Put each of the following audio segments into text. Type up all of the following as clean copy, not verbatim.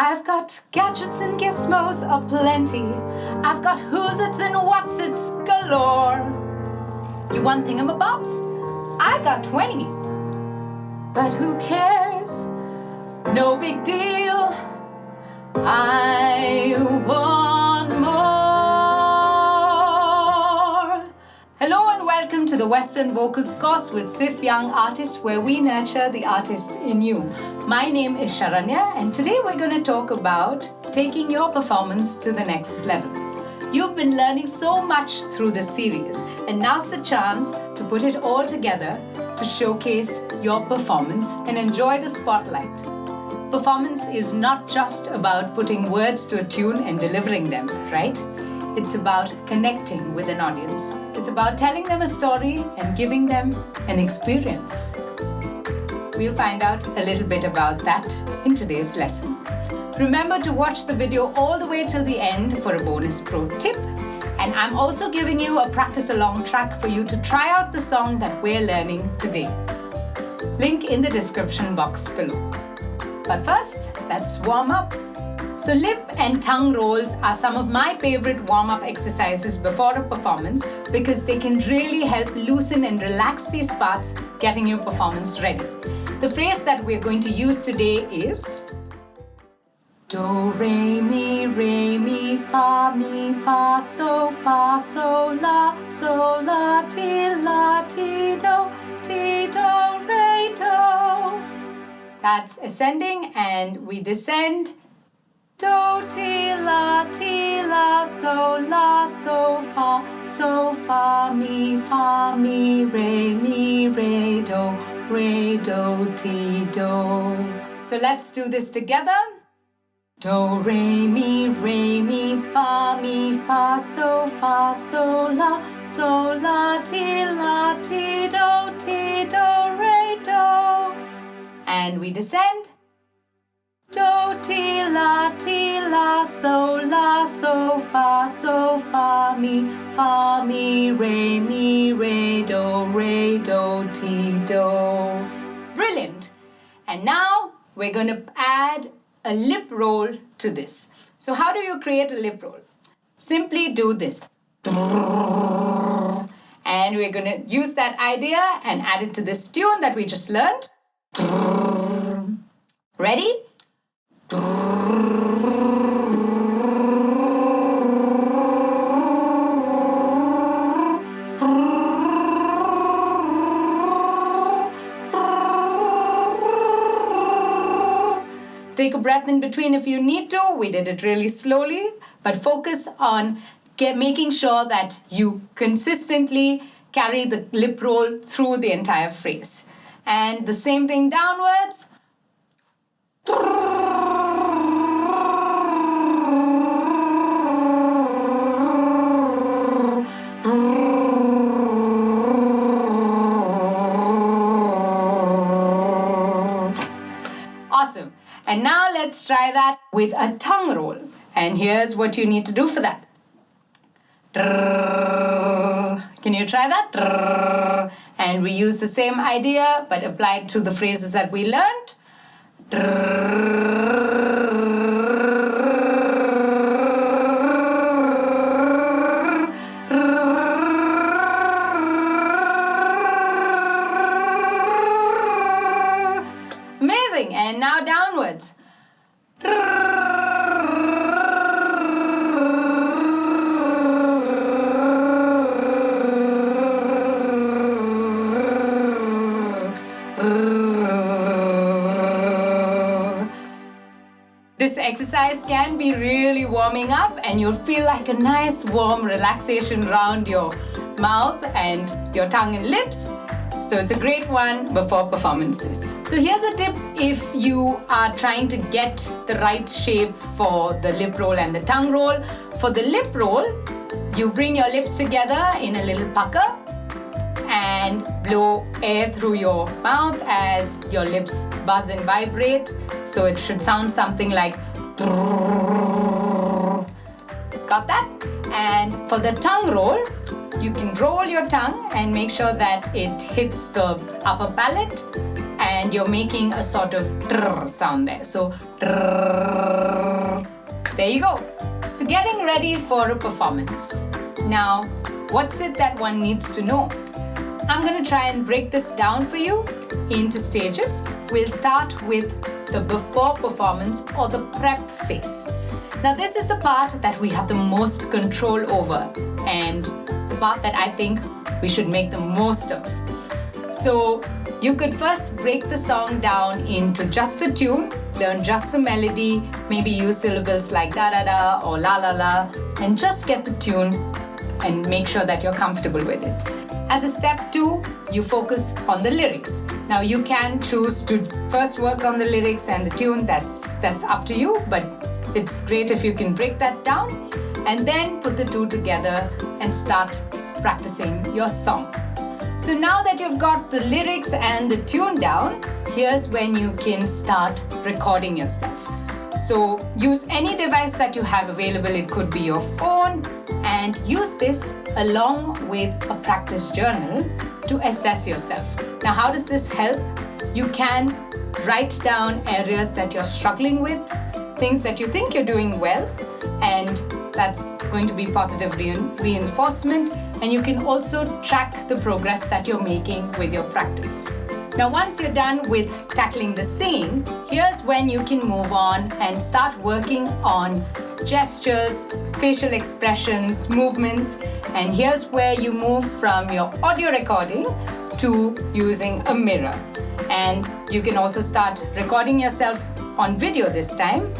I've got gadgets and gizmos aplenty. I've got who's its and what's its galore. You want thingamabobs? I got 20. But who cares? No big deal. I want more. Hello and welcome to the Western Vocals course with SIFF Young Artist, where we nurture the artist in you. My name is Sharanya, and today we're going to talk about taking your performance to the next level. You've been learning so much through this series, and now's the chance to put it all together to showcase your performance and enjoy the spotlight. Performance is not just about putting words to a tune and delivering them, right? It's about connecting with an audience. It's about telling them a story and giving them an experience. We'll find out a little bit about that in today's lesson. Remember to watch the video all the way till the end for a bonus pro tip. And I'm also giving you a practice along track for you to try out the song that we're learning today. Link in the description box below. But first, let's warm up. So lip and tongue rolls are some of my favorite warm-up exercises before a performance because they can really help loosen and relax these parts, getting your performance ready. The phrase that we're going to use today is Do, re, mi, fa, so, la, ti, do, re, do. That's ascending, and we descend. Do, ti, la, so, fa, mi, re, do, ti, do. So let's do this together. Do, re, mi, fa, so, la, ti, do, re, do. And we descend. Do, ti, la, so, fa, mi, re, do, ti, do. Brilliant. And now we're going to add a lip roll to this. So how do you create a lip roll? Simply do this. And we're going to use that idea and add it to this tune that we just learned. Ready? Take a breath in between if you need to. We did it really slowly, but focus on making sure that you consistently carry the lip roll through the entire phrase. And the same thing downwards. Awesome. And now let's try that with a tongue roll. And here's what you need to do for that. Can you try that? And we use the same idea but applied to the phrases that we learned. Amazing. And now downwards. This exercise can be really warming up, and you'll feel like a nice warm relaxation around your mouth and your tongue and lips. So it's a great one before performances. So here's a tip if you are trying to get the right shape for the lip roll and the tongue roll. For the lip roll, you bring your lips together in a little pucker and blow air through your mouth as your lips buzz and vibrate. So it should sound something like got that? And for the tongue roll, you can roll your tongue and make sure that it hits the upper palate and you're making a sort of trrr sound there. So trrr. There you go. So getting ready for a performance. Now, what's it that one needs to know? I'm going to try and break this down for you into stages. We'll start with the before performance or the prep phase. Now, this is the part that we have the most control over and the part that I think we should make the most of. So you could first break the song down into just the tune, learn just the melody, maybe use syllables like da-da-da or la-la-la, and just get the tune and make sure that you're comfortable with it. As a step 2, you focus on the lyrics. Now you can choose to first work on the lyrics and the tune, that's up to you, but it's great if you can break that down and then put the two together and start practicing your song. So now that you've got the lyrics and the tune down, here's when you can start recording yourself. So use any device that you have available. It could be your phone, and use this along with a practice journal to assess yourself. Now, how does this help? You can write down areas that you're struggling with, things that you think you're doing well, and that's going to be positive reinforcement. And you can also track the progress that you're making with your practice. Now, once you're done with tackling the singing, here's when you can move on and start working on gestures, facial expressions, movements, and here's where you move from your audio recording to using a mirror. And you can also start recording yourself on video this time.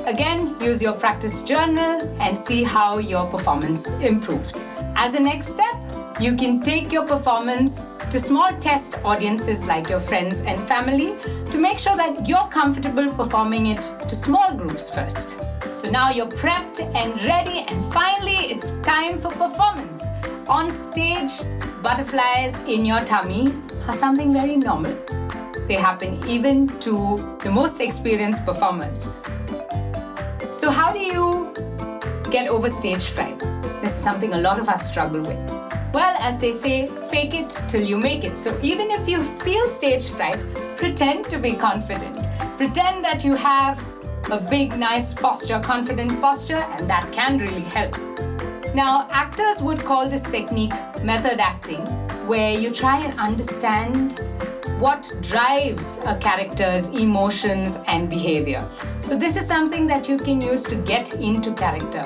Again, use your practice journal and see how your performance improves. As a next step, you can take your performance to small test audiences like your friends and family to make sure that you're comfortable performing it to small groups first. So now you're prepped and ready, and finally it's time for performance. On stage, butterflies in your tummy are something very normal. They happen even to the most experienced performers. So how do you get over stage fright? This is something a lot of us struggle with. Well, as they say, fake it till you make it. So even if you feel stage fright, pretend to be confident. Pretend that you have a big, nice posture, confident posture, and that can really help. Now, actors would call this technique method acting, where you try and understand what drives a character's emotions and behavior. So this is something that you can use to get into character.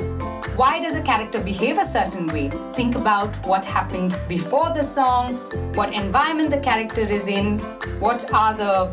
Why does a character behave a certain way? Think about what happened before the song, what environment the character is in, what are the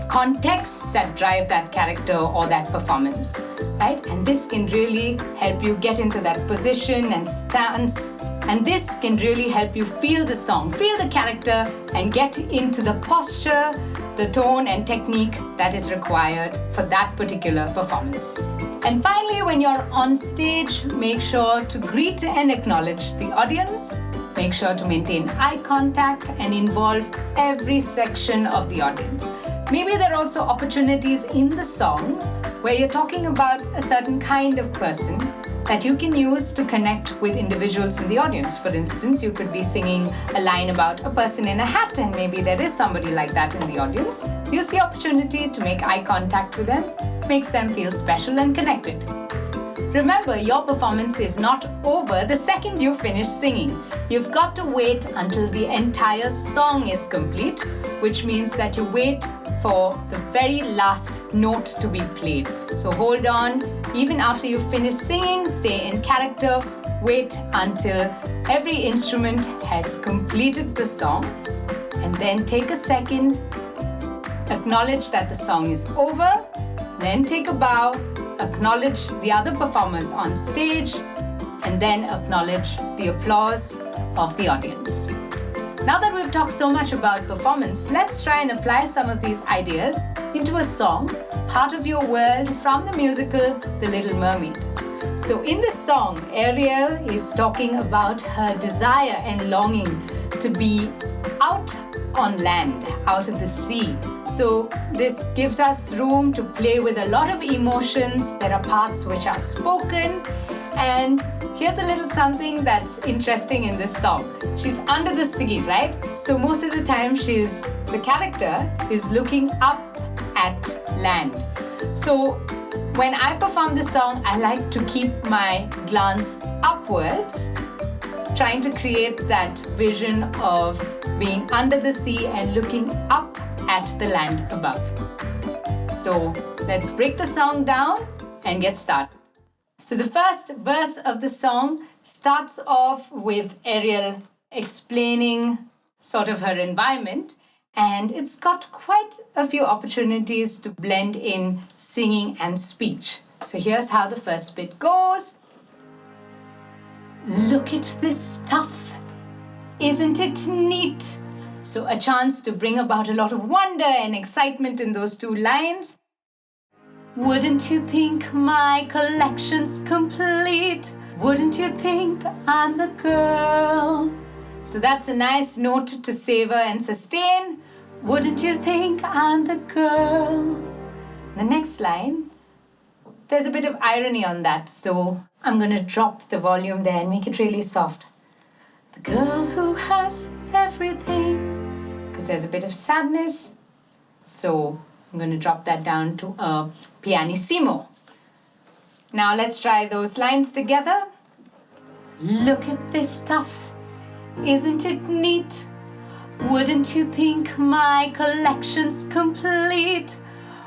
contexts that drive that character or that performance, right? And this can really help you get into that position and stance. And this can really help you feel the song, feel the character, and get into the posture, the tone and technique that is required for that particular performance. And finally, when you're on stage, make sure to greet and acknowledge the audience. Make sure to maintain eye contact and involve every section of the audience. Maybe there are also opportunities in the song where you're talking about a certain kind of person that you can use to connect with individuals in the audience. For instance, you could be singing a line about a person in a hat, and maybe there is somebody like that in the audience. Use the opportunity to make eye contact with them, makes them feel special and connected. Remember, your performance is not over the second you finish singing. You've got to wait until the entire song is complete, which means that you wait for the very last note to be played. So hold on, even after you finish singing, stay in character, wait until every instrument has completed the song, and then take a second, acknowledge that the song is over, then take a bow, acknowledge the other performers on stage, and then acknowledge the applause of the audience. Now that we've talked so much about performance, let's try and apply some of these ideas into a song, part of your world from the musical The Little Mermaid. So in this song, Ariel is talking about her desire and longing to be out on land, out of the sea. So this gives us room to play with a lot of emotions. There are parts which are spoken, and here's a little something that's interesting in this song. She's under the sea, right? So most of the time the character is looking up at land. So when I perform this song, I like to keep my glance upwards, trying to create that vision of being under the sea and looking up at the land above. So let's break the song down and get started. So the first verse of the song starts off with Ariel explaining sort of her environment, and it's got quite a few opportunities to blend in singing and speech. So here's how the first bit goes. Look at this stuff, isn't it neat? So a chance to bring about a lot of wonder and excitement in those two lines. Wouldn't you think my collection's complete? Wouldn't you think I'm the girl? So that's a nice note to savor and sustain. Wouldn't you think I'm the girl? The next line, there's a bit of irony on that, so I'm going to drop the volume there and make it really soft. The girl who has everything, because there's a bit of sadness, so I'm going to drop that down to a pianissimo. Now let's try those lines together. Look at this stuff, isn't it neat? Wouldn't you think my collection's complete?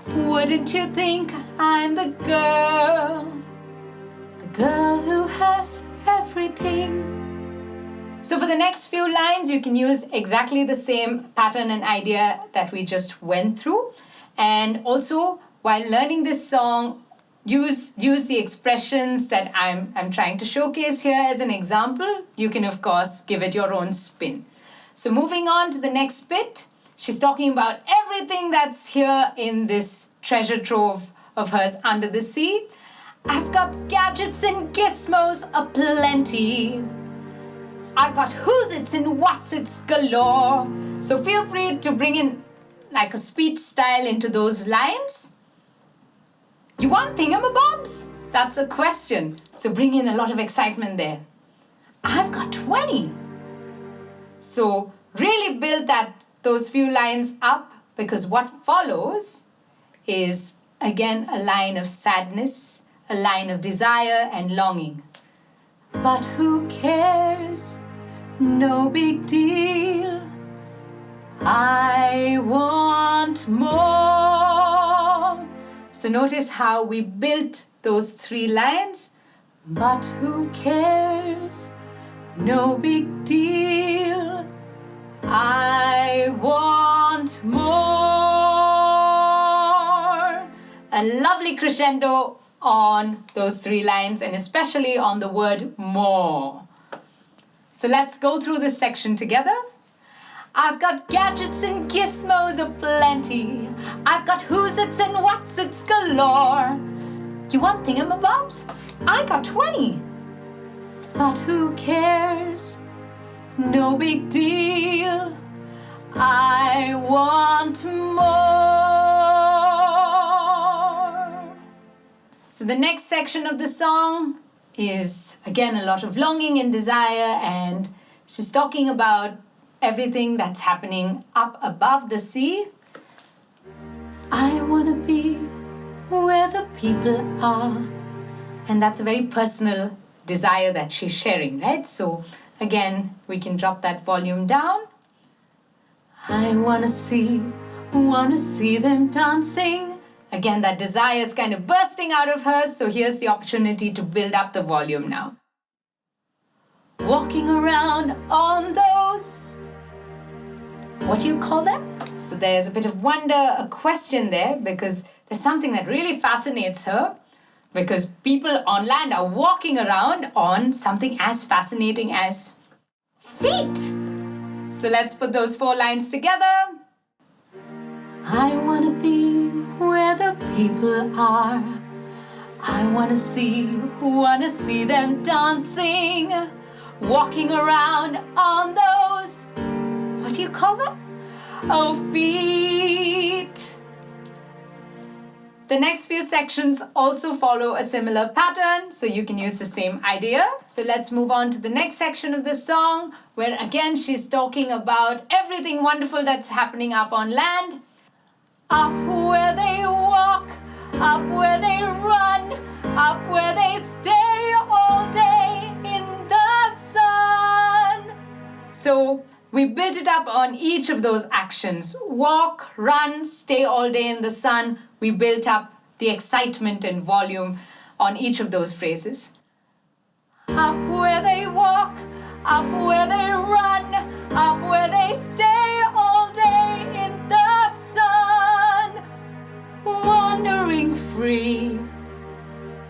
Wouldn't you think I'm the girl who has everything? So for the next few lines, you can use exactly the same pattern and idea that we just went through. And also, while learning this song, use the expressions that I'm trying to showcase here as an example. You can, of course, give it your own spin. So moving on to the next bit, she's talking about everything that's here in this treasure trove of hers under the sea. I've got gadgets and gizmos aplenty. I've got who's its and what's its galore. So feel free to bring in like a speech style into those lines. You want thingamabobs? That's a question. So bring in a lot of excitement there. I've got 20. So really build those few lines up, because what follows is again a line of sadness, a line of desire and longing. But who cares? No big deal. I want more. So notice how we built those three lines. But who cares? No big deal. I want more. A lovely crescendo on those three lines, and especially on the word more. So let's go through this section together. I've got gadgets and gizmos aplenty. I've got who's its and what's its galore. You want thingamabobs? I got 20. But who cares? No big deal. I want more. So the next section of the song is again a lot of longing and desire, and she's talking about everything that's happening up above the sea. I want to be where the people are. And that's a very personal desire that she's sharing, right? So again, we can drop that volume down. I want to see them dancing. Again, that desire is kind of bursting out of her. So here's the opportunity to build up the volume now. Walking around on those, what do you call them? So there's a bit of wonder, a question there, because there's something that really fascinates her, because people on land are walking around on something as fascinating as feet. So let's put those four lines together. I want to be where the people are. I want to see them dancing, walking around on those, what do you call them? Oh, feet. The next few sections also follow a similar pattern, so you can use the same idea. So let's move on to the next section of the song, where again she's talking about everything wonderful that's happening up on land. Up where they walk, up where they run, up where they stay all day in the sun. So we built it up on each of those actions. Walk, run, stay all day in the sun. We built up the excitement and volume on each of those phrases. Up where they walk, up where they run, up where they stay all day in the sun. Wandering free,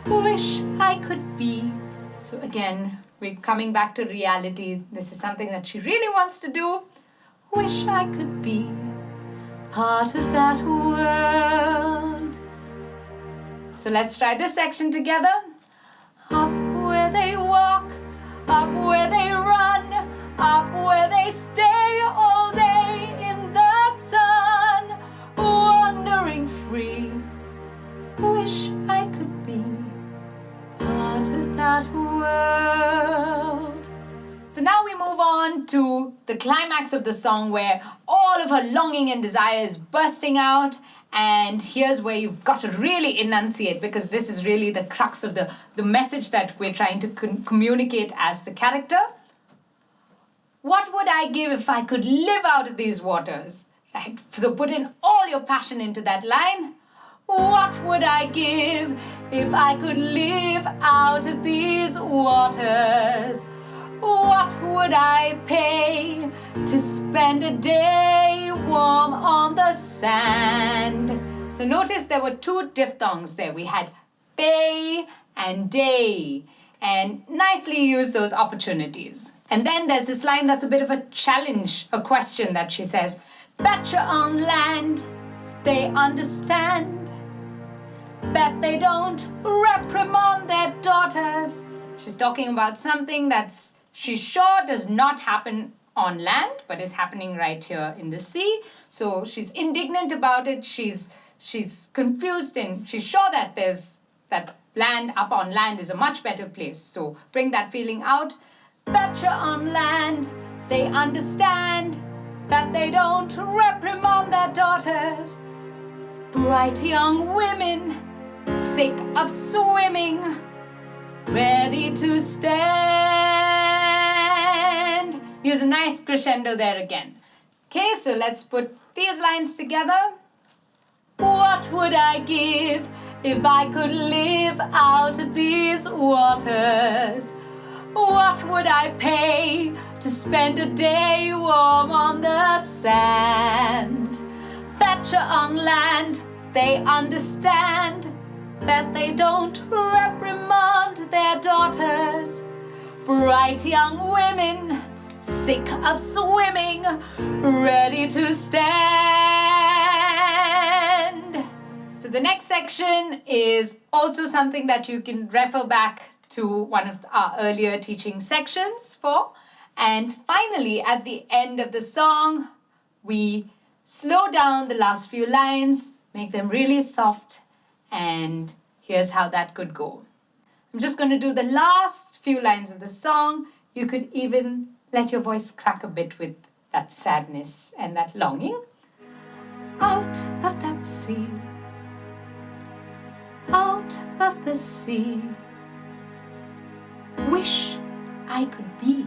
wish I could be. So again, we're coming back to reality. This is something that she really wants to do. Wish I could be part of that world. So let's try this section together. Up where they walk, up where they run, up where they stay all day in the sun. Wandering free, wish I could be part of that world. So now we move on to the climax of the song, where all of her longing and desire is bursting out. And here's where you've got to really enunciate, because this is really the crux of the message that we're trying to communicate as the character. What would I give if I could live out of these waters? Right? So put in all your passion into that line. What would I give if I could live out of these waters? What would I pay to spend a day warm on the sand? So notice there were two diphthongs there. We had pay and day, and nicely use those opportunities. And then there's this line that's a bit of a challenge, a question that she says, betcha on land, they understand, bet they don't reprimand their daughters. She's talking about something that's she's sure does not happen on land, but is happening right here in the sea. So she's indignant about it. She's confused, and she's sure that there's that land up on land is a much better place. So bring that feeling out. Betcha on land, they understand that they don't reprimand their daughters. Bright young women, sick of swimming, ready to stand. Use a nice crescendo there again. Okay, so let's put these lines together. What would I give if I could live out of these waters? What would I pay to spend a day warm on the sand? Betcha on land, they understand that they don't reprimand their daughters. Bright young women, sick of swimming, ready to stand. So the next section is also something that you can refer back to one of our earlier teaching sections for. And finally, at the end of the song, we slow down the last few lines, make them really soft, and here's how that could go. I'm just going to do the last few lines of the song. You could even let your voice crack a bit with that sadness and that longing. Out of that sea, out of the sea, wish I could be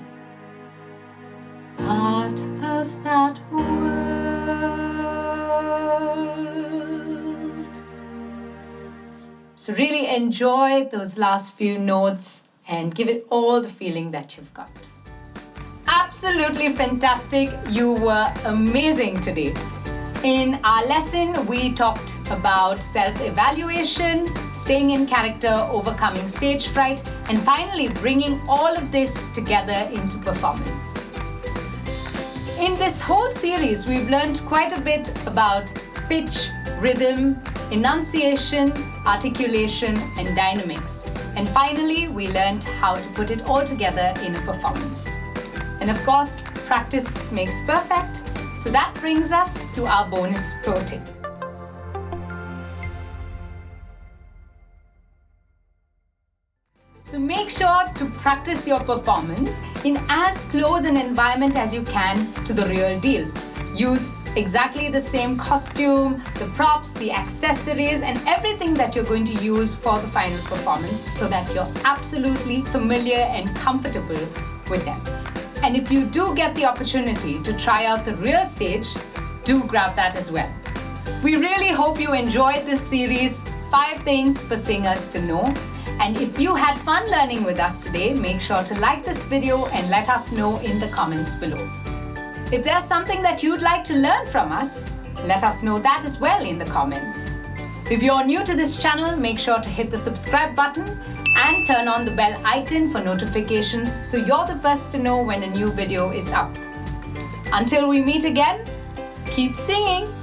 part of that world. So really enjoy those last few notes and give it all the feeling that you've got. Absolutely fantastic. You were amazing today. In our lesson, we talked about self-evaluation, staying in character, overcoming stage fright, and finally bringing all of this together into performance. In this whole series, we've learned quite a bit about pitch, rhythm, enunciation, articulation, and dynamics. And finally, we learned how to put it all together in a performance. And of course, practice makes perfect. So that brings us to our bonus pro tip. sure to practice your performance in as close an environment as you can to the real deal. Use exactly the same costume, the props, the accessories, and everything that you're going to use for the final performance so that you're absolutely familiar and comfortable with them. And if you do get the opportunity to try out the real stage, do grab that as well. We really hope you enjoyed this series, 5 Things for Singers to Know. And if you had fun learning with us today, make sure to like this video and let us know in the comments below. If there's something that you'd like to learn from us, let us know that as well in the comments. If you're new to this channel, make sure to hit the subscribe button and turn on the bell icon for notifications so you're the first to know when a new video is up. Until we meet again, keep singing!